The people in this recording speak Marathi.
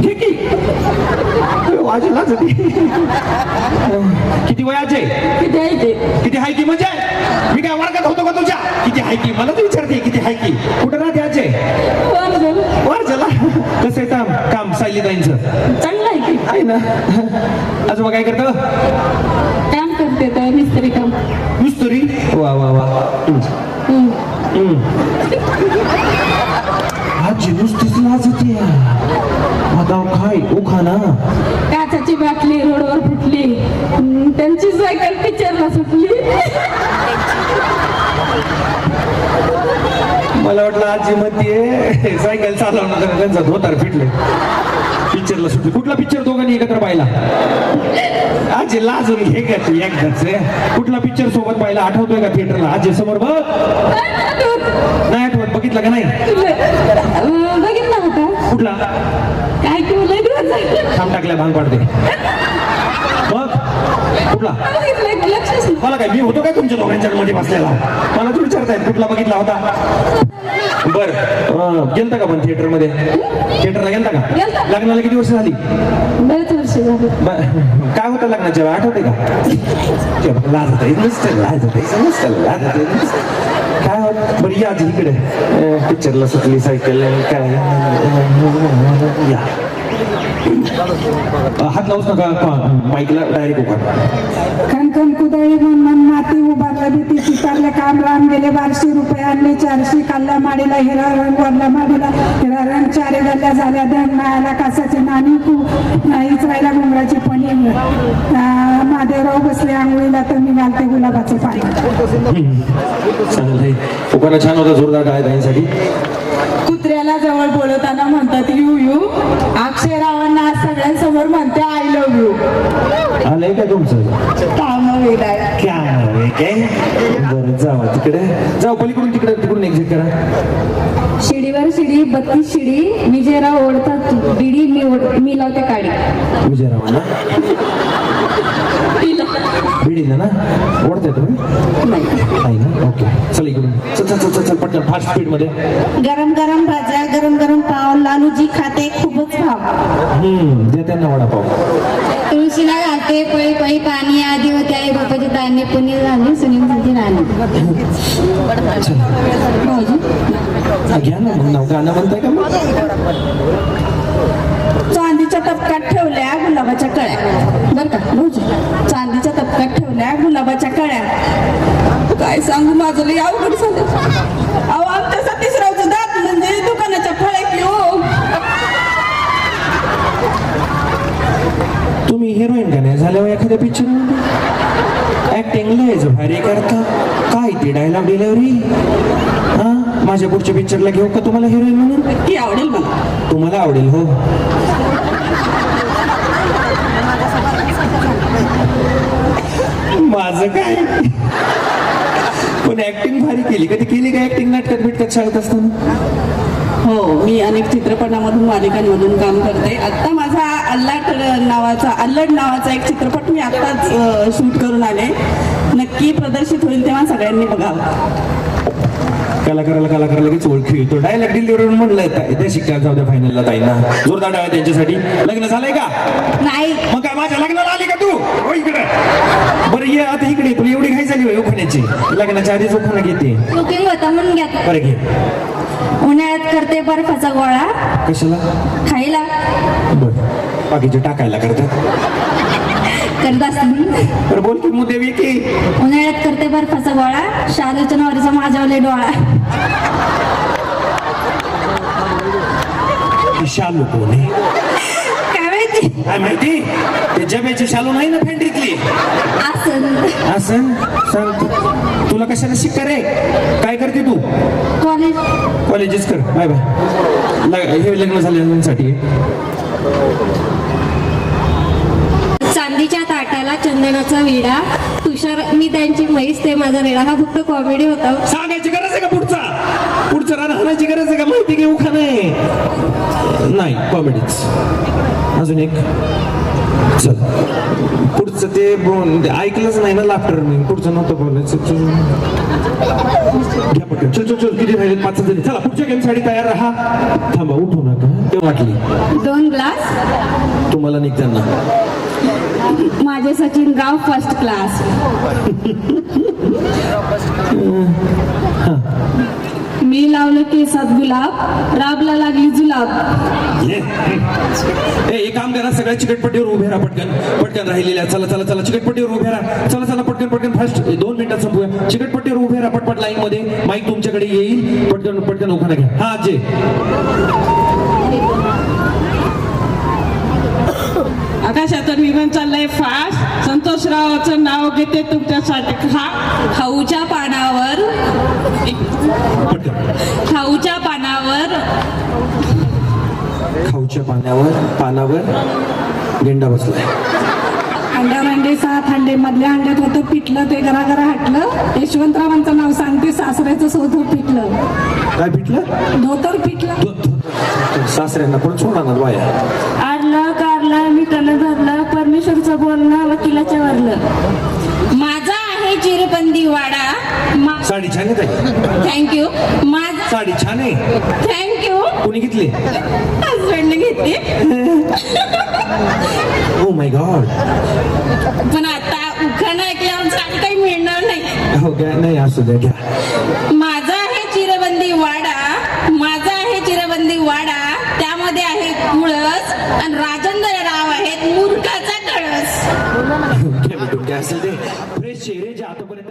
घे की वाजी लाज होती. किती वयाचे? किती आहे ते? किती हाय की म्हणजे मी काय वर्गात होतो का तुझ्या? किती हाय की मला तू विचारते किती हाय की? कुठं राहते आजे? वर झाला. कसं आहे काम सायलीताईंचं? चांगलं आहे की? आहे ना. आजोबा काय करतो? काम करते तर मिस्त्री काम. मिस्त्री? वा वा वा. आजी नुसतीच लाज होती. आता काय उखा ना. काचाची बाटली रोडवर फुटली, त्यांची सायकल पिक्चरला सुटली. मला वाटलं आजी म्हणते सायकल चालवणं त्यांचा धोतार फिटले, पिक्चरला सुटली. कुठला पिक्चर दोघांनी एकत्र पाहिला? आजी लाजून घे का तू एकदाच. कुठला पिक्चर सोबत पाहिला आठवतोय का थिएटरला? आजी समोर बघ. नाही आठवत. बघितला का नाही? बघितला होता. कुठला? काय केलं? थांब टाकल्या भांग पाडते. बघ कुठला? लक्षच नाही. मला काय मी होतो काय तुमच्या दोघांच्या मध्ये बसलेला? मला तू विचारताय कुठला बघितला होता? बर गेलता का पण थिएटर मध्ये? थिएटरला गेलता का? गेलता. लग्नाला किती वर्ष झाली? बरेच वर्ष झाले. काय होतं लग्नाच्या वेळा आठवते का? लाज होते लाज होते. काय होत? बरं या आजी इकडे. पिक्चरला सुटली सायकल काय या. हात लावूच नका माईकला डायरेक्ट उभा. खणखण कुदळी मन माती उभारला भीती चिकारले काम राम गेले 1200 रुपये आणले 400 खाल्ला माडीला हिरा रंग वरला माडीला हिरा रंग 4 गल्ल्या झाल्या धन मायाला कासाची नाणी नाहीच राहिला घुंगराची पणी. महादेवराव बसले आंघोळीला तर मी घालते गुलाबाचं पाणी. चांगलं उखाणा छान होता. जोरदार टाळ्या ताईंसाठी. कुत्र्याला जवळ बोलवताना म्हणतात यू यू. अक्षरावांना आज सगळ्यांसमोर म्हणते आय लव्ह यू. आलंय का तुमचं? काम वेगळाय. काय बरं जावा तिकडे. जाऊ पलीकडून तिकडून एक्झिट करा. शिडीवर शिडी 32 शिडी विजयराव ओढतात बिडी मी लावते काडी. विजयरावांना बिडीला ना ओढताय तुम्ही? नाही ना. ओके चल इकडून. चल पटकन फास्ट स्पीड मध्ये. गरम गरम भाज्या गरम गरम पाव लालूजी खाते खूपच भाव. द्या त्यांना वडापाव. तुळशीला घालते पळी पळी पाणी आधी होते आई बापाची दाणे पुणे झाली सुनील राणी. घ्या ना मग नाव. गाणं म्हणताय का मग? चांदीच्या तपकात ठेवल्या गुलाबाच्या कळ्या. बर का भाऊजी? चांदीच्या तपकात ठेवल्या गुलाबाच्या कळ्या. काय सांगू माझं लई अवघड झालं. अहो आमच्या सतीशरावचं दात म्हणजे दुकानाच्या फळ्या की हो. तुम्ही हिरोईन का नाही झाल्यावर एखाद्या पिक्चर ऍक्टिंग लय भारी करता. काय ती डायलॉग डिलिव्हरी? हा माझ्या पुढच्या पिक्चरला घेऊ का तुम्हाला हिरोईन म्हणून? ती आवडेल मला. तुम्हाला आवडेल हो. माझं काय पण ऍक्टिंग भारी केली. कधी केली का ऍक्टिंग नाटकात बिटकात शाळेत असताना? हो मी अनेक चित्रपटामधून मालिकांमधून काम करते. आता माझा अल्लड नावाचा एक चित्रपट मी आत्ताच शूट करून आले. नक्की प्रदर्शित होईल तेव्हा सगळ्यांनी बघावं. कलाकाराला लगेच ओळखी येतो. डायलॉग डिलिव्हरी म्हणलं त्या शिकायला जाऊ द्या फायनलला ताईंना. जोरदार टाळ्या त्यांच्यासाठी. लग्न झालंय का? नाही. मग काय माझ्या लग्नाला आली का तू? हो इकडे. बरं ये आता इकडे. तुला एवढी घाई झाली उखाण्याची? लग्नाच्या आधीच उखाणा घेते. बुकिंग होता म्हणून घ्या. बरं घे. उन्हाळ्यात करते बर्फाचा गोळा. कशाला? खायला. बरं बाकीचे टाकायला करतात. करत असते. बरं बोल की मुद्दे की. उन्हाळ्यात करते बर्फाचा गोळा शालूच्या नवरीचा माझ्यावले डोळा. शालू कोण आहे? काय माहिती? काय माहिती? ते जब्याची शालू नाही ना फेंडरीतली? असं सांग. तुला कशाला शिक्का रे? काय करते तू? कॉलेजेस कर. Bye bye. हे लग्न झालेल्यांसाठी. चांदीच्या ताटाला चंदनाचा विडा तुषार मी त्यांची म्हैस ते माझा रेडा. हा फक्त कॉमेडी होता. सांगायची गरज आहे का पुढचा राहण्याची गरज आहे का? माहिती घेऊ का नाही? कॉमेडीच. अजून एक चल पुढचं ते ऐकलंच नाही ना लाफ्टर मी पुढचं नव्हतं बोलायचं घ्या पटकन चल चल चल किती राहिले 5 जणी चला पुढच्या गेमसाठी तयार राहा थांबा उठू नका ते वाटली 2 ग्लास तुम्हाला निघताना माझे सचिन गाव फर्स्ट क्लास मी लावलं केसात गुलाब राबला लागली जुलाब एक काम करा सगळ्या चिकटपट्टीवर उभे राहा पटकन पटकन राहिलेल्या चला चला चला चिकटपट्टीवर उभे राहा चला चला पटकन पटकन फास्ट 2 मिनिटात संपूया चिकटपट्टीवर उभे राहा पटपट लाईन मध्ये माईक तुमच्याकडे येईल पटकन पटकन उखाणा घ्या हा जे आकाशातून विमान चाललंय फास्ट संतोषरावाचं नाव घेते तुमच्यासाठी खाऊच्या पानावर पटकन खाऊच्या पानावर खाऊच्या पानावर गेंडा बसलाय अंड्यावर अंडे 7 अंडे मधल्या अंड्यात होतं पिठलं ते घरा हटलं यशवंतरावांचं नाव सांगते सासऱ्याचं सोधं पिठलं काय पिटलं धोतर पिठलं सासऱ्यांना पण सोडा ना बाया आरलं कारलं मी कणं धरलं परमेश्वरचं बोलणं वकिलाच्या वरलं माझा आहे चिरबंदी वाडा साडी छान आहे ताई थँक्यू माझा साडी छान आहे थँक्यू कोणी घेतली हजबंडने घेतली ओ माय गॉड पण आता उखाणा ऐकल्यावर साडी काही मिळणार नाही हो घ्या नाही असू द्या घ्या माझा आहे चिरबंदी वाडा त्यामध्ये आहे तुळस आणि राजेंद्र राव आहेत मूर्खाचा कळस घ्या भेटून घ्या असेल ते फ्रेश चेहरे जे आतापर्यंत